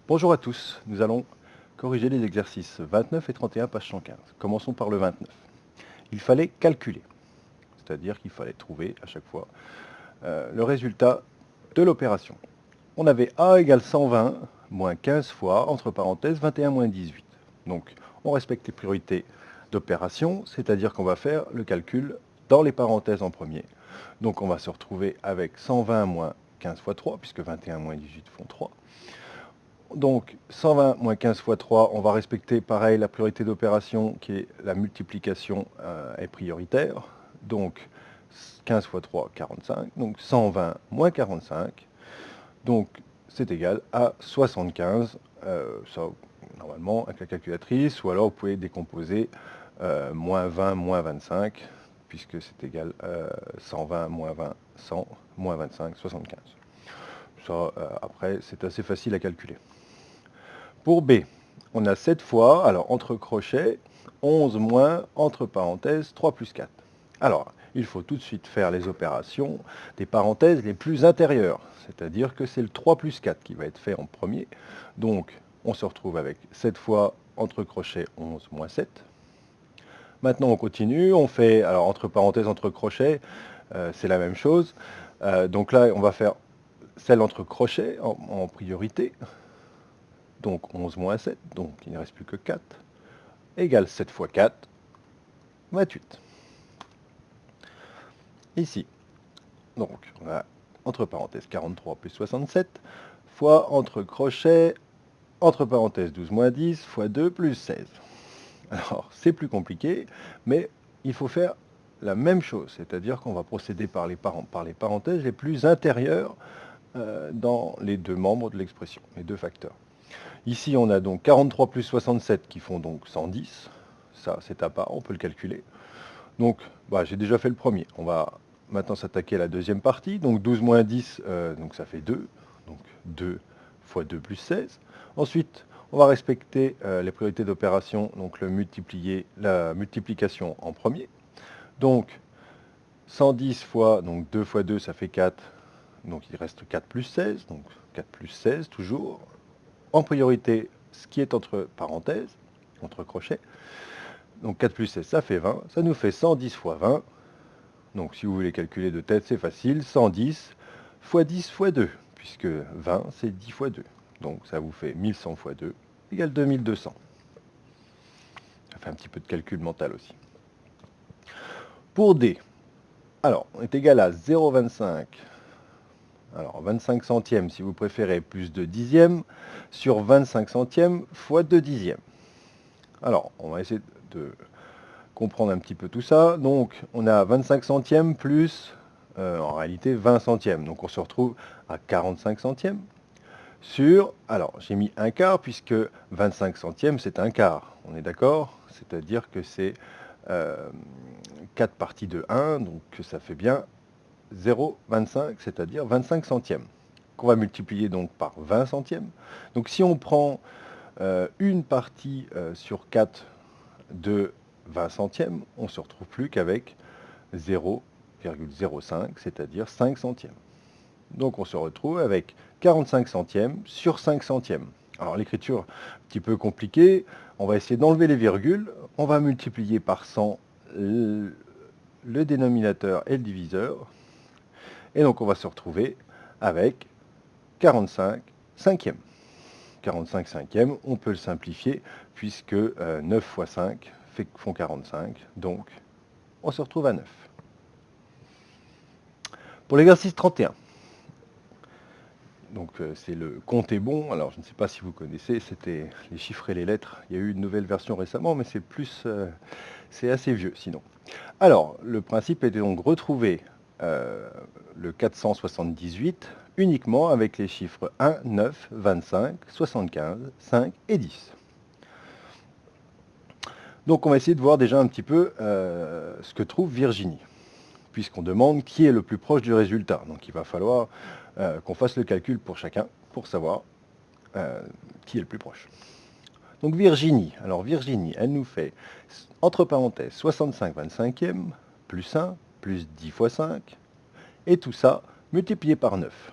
Bonjour à tous, nous allons corriger les exercices 29 et 31, page 115. Commençons par le 29. Il fallait calculer, c'est-à-dire qu'il fallait trouver à chaque fois le résultat de l'opération. On avait A égale 120 moins 15 fois, entre parenthèses, 21 moins 18. Donc on respecte les priorités d'opération, c'est-à-dire qu'on va faire le calcul dans les parenthèses en premier. Donc on va se retrouver avec 120 moins 15 fois 3, puisque 21 moins 18 font 3. Donc 120 moins 15 fois 3, on va respecter pareil la priorité d'opération qui est la multiplication est prioritaire. Donc 15 fois 3, 45. Donc 120 moins 45. Donc c'est égal à 75. Ça, normalement avec la calculatrice, ou alors vous pouvez décomposer moins 20 moins 25, puisque c'est égal à 120 moins 20, 100, moins 25, 75. Ça, après, c'est assez facile à calculer. Pour B, on a 7 fois, alors entre crochets, 11 moins, entre parenthèses, 3 plus 4. Alors, il faut tout de suite faire les opérations des parenthèses les plus intérieures, c'est-à-dire que c'est le 3 plus 4 qui va être fait en premier. Donc, on se retrouve avec 7 fois, entre crochets, 11 moins 7. Maintenant, on continue, on fait, alors entre parenthèses, entre crochets, c'est la même chose. Donc là, on va faire celle entre crochets en priorité. Donc 11 moins 7, donc il ne reste plus que 4, égale 7 fois 4, 28. Ici, donc on a entre parenthèses 43 plus 67, fois entre crochets, entre parenthèses 12 moins 10, fois 2 plus 16. Alors c'est plus compliqué, mais il faut faire la même chose, c'est-à-dire qu'on va procéder par les parenthèses les plus intérieures dans les deux membres de l'expression, les deux facteurs. Ici, on a donc 43 plus 67 qui font donc 110. Ça, c'est à part, on peut le calculer. Donc, j'ai déjà fait le premier. On va maintenant s'attaquer à la deuxième partie. Donc 12 moins 10, donc ça fait 2. Donc 2 fois 2 plus 16. Ensuite, on va respecter les priorités d'opération, donc la multiplication en premier. Donc 110 fois, donc 2 fois 2, ça fait 4. Donc il reste 4 plus 16, donc 4 plus 16 toujours. En priorité, ce qui est entre parenthèses, entre crochets. Donc 4 plus 16, ça fait 20. Ça nous fait 110 fois 20. Donc si vous voulez calculer de tête, c'est facile. 110 fois 10 fois 2, puisque 20, c'est 10 fois 2. Donc ça vous fait 1100 fois 2 égale 2200. Ça fait un petit peu de calcul mental aussi. Pour D, alors, on est égal à 0,25. Alors 25 centièmes, si vous préférez, plus 2 dixièmes, sur 25 centièmes fois 2 dixièmes. Alors, on va essayer de comprendre un petit peu tout ça. Donc, on a 25 centièmes plus, en réalité, 20 centièmes. Donc, on se retrouve à 45 centièmes sur, alors, j'ai mis un quart, puisque 25 centièmes, c'est un quart. On est d'accord? C'est-à-dire que c'est 4 parties de 1, donc ça fait bien 0,25, c'est-à-dire 25 centièmes, qu'on va multiplier donc par 20 centièmes. Donc, si on prend une partie sur 4 de 20 centièmes, on ne se retrouve plus qu'avec 0,05, c'est-à-dire 5 centièmes. Donc on se retrouve avec 45 centièmes sur 5 centièmes. Alors l'écriture, un petit peu compliquée, on va essayer d'enlever les virgules, on va multiplier par 100 le dénominateur et le diviseur, et donc on va se retrouver avec 45 cinquièmes. 45 cinquièmes, on peut le simplifier, puisque 9 fois 5 font 45, donc on se retrouve à 9. Pour l'exercice 31, donc c'est le compte est bon. Alors je ne sais pas si vous connaissez, c'était les chiffres et les lettres. Il y a eu une nouvelle version récemment, mais c'est plus, c'est assez vieux sinon. Alors le principe était donc de retrouver le 478 uniquement avec les chiffres 1, 9, 25, 75, 5 et 10. Donc on va essayer de voir déjà un petit peu ce que trouve Virginie, puisqu'on demande qui est le plus proche du résultat. Donc il va falloir qu'on fasse le calcul pour chacun pour savoir qui est le plus proche. Donc Virginie, alors Virginie, elle nous fait, entre parenthèses, 65 25e, plus 1, plus 10 fois 5, et tout ça multiplié par 9.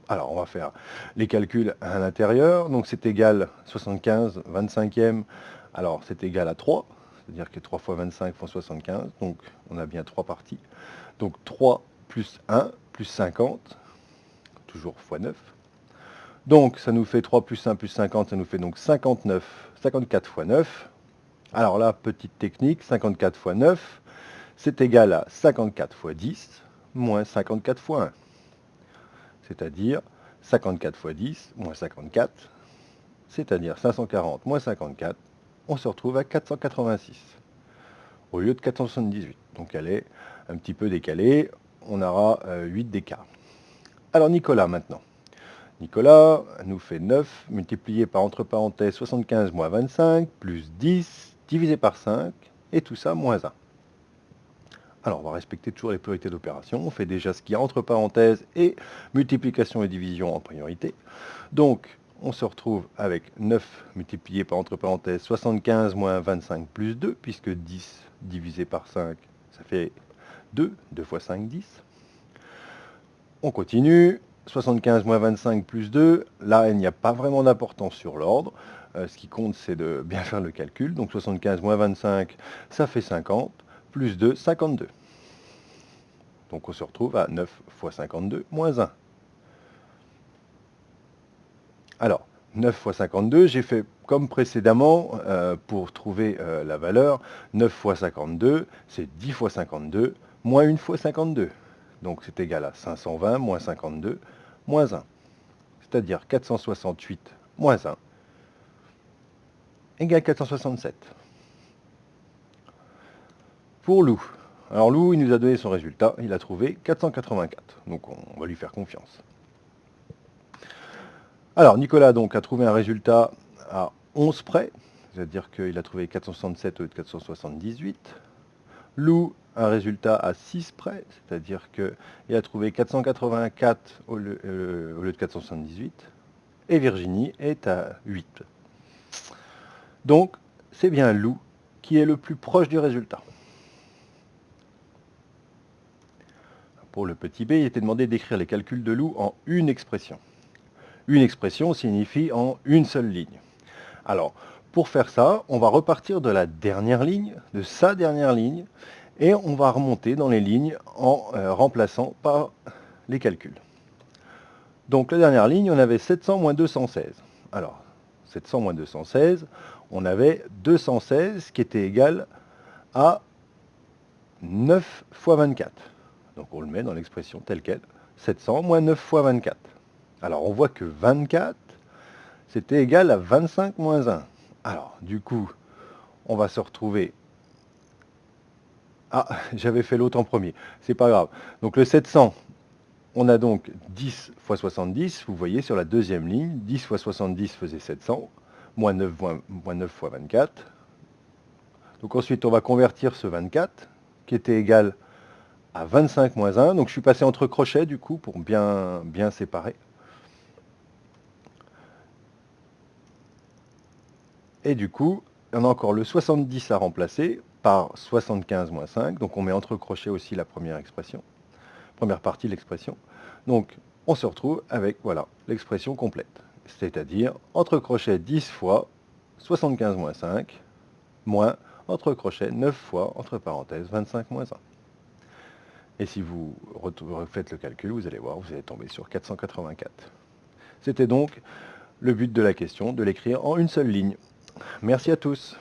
Alors, on va faire les calculs à l'intérieur. Donc, c'est égal 75, 25e. Alors, c'est égal à 3. C'est-à-dire que 3 fois 25 font 75. Donc, on a bien 3 parties. Donc, 3 plus 1 plus 50. Toujours fois 9. Donc, ça nous fait 3 plus 1 plus 50. Ça nous fait donc 59. 54 fois 9. Alors là, petite technique. 54 fois 9, c'est égal à 54 fois 10 moins 54 fois 1. C'est-à-dire 54 fois 10 moins 54, c'est-à-dire 540 moins 54, on se retrouve à 486 au lieu de 478. Donc elle est un petit peu décalée, on aura 8 d'écart. Alors Nicolas maintenant. Nicolas nous fait 9 multiplié par entre parenthèses 75 moins 25 plus 10 divisé par 5 et tout ça moins 1. Alors, on va respecter toujours les priorités d'opération. On fait déjà ce qu'il y a entre parenthèses et multiplication et division en priorité. Donc, on se retrouve avec 9 multiplié par entre parenthèses 75 moins 25 plus 2, puisque 10 divisé par 5, ça fait 2. 2 fois 5, 10. On continue. 75 moins 25 plus 2. Là, il n'y a pas vraiment d'importance sur l'ordre. Ce qui compte, c'est de bien faire le calcul. Donc, 75 moins 25, ça fait 50. Plus 2, 52. Donc on se retrouve à 9 fois 52 moins 1. Alors, 9 fois 52, j'ai fait comme précédemment pour trouver la valeur. 9 fois 52, c'est 10 fois 52 moins 1 fois 52. Donc c'est égal à 520 moins 52 moins 1. C'est-à-dire 468 moins 1 égale 467. Pour Lou. Alors Lou, il nous a donné son résultat, il a trouvé 484. Donc on va lui faire confiance. Alors Nicolas donc a trouvé un résultat à 11 près, c'est-à-dire qu'il a trouvé 467 au lieu de 478. Lou, un résultat à 6 près, c'est-à-dire qu'il a trouvé 484 au lieu de 478. Et Virginie est à 8. Donc c'est bien Lou qui est le plus proche du résultat. Pour le petit b, il était demandé d'écrire les calculs de Lou en une expression. Une expression signifie en une seule ligne. Alors, pour faire ça, on va repartir de la dernière ligne, de sa dernière ligne, et on va remonter dans les lignes en remplaçant par les calculs. Donc la dernière ligne, on avait 700 moins 216. Alors, 700 moins 216, on avait 216 qui était égal à 9 fois 24. Donc on le met dans l'expression telle quelle. 700 moins 9 fois 24. Alors on voit que 24, c'était égal à 25 moins 1. Alors du coup, on va se retrouver... Ah, j'avais fait l'autre en premier. C'est pas grave. Donc le 700, on a donc 10 fois 70. Vous voyez sur la deuxième ligne, 10 fois 70 faisait 700. Moins 9 fois 24. Donc ensuite, on va convertir ce 24, qui était égal à 25 moins 1. Donc je suis passé entre crochets, du coup, pour bien séparer. Et du coup, on a encore le 70 à remplacer par 75 moins 5. Donc on met entre crochets aussi la première expression, première partie de l'expression. Donc on se retrouve avec voilà l'expression complète. C'est-à-dire entre crochets 10 fois 75 moins 5 moins entre crochets 9 fois entre parenthèses 25 moins 1. Et si vous refaites le calcul, vous allez voir, vous allez tomber sur 484. C'était donc le but de la question, de l'écrire en une seule ligne. Merci à tous.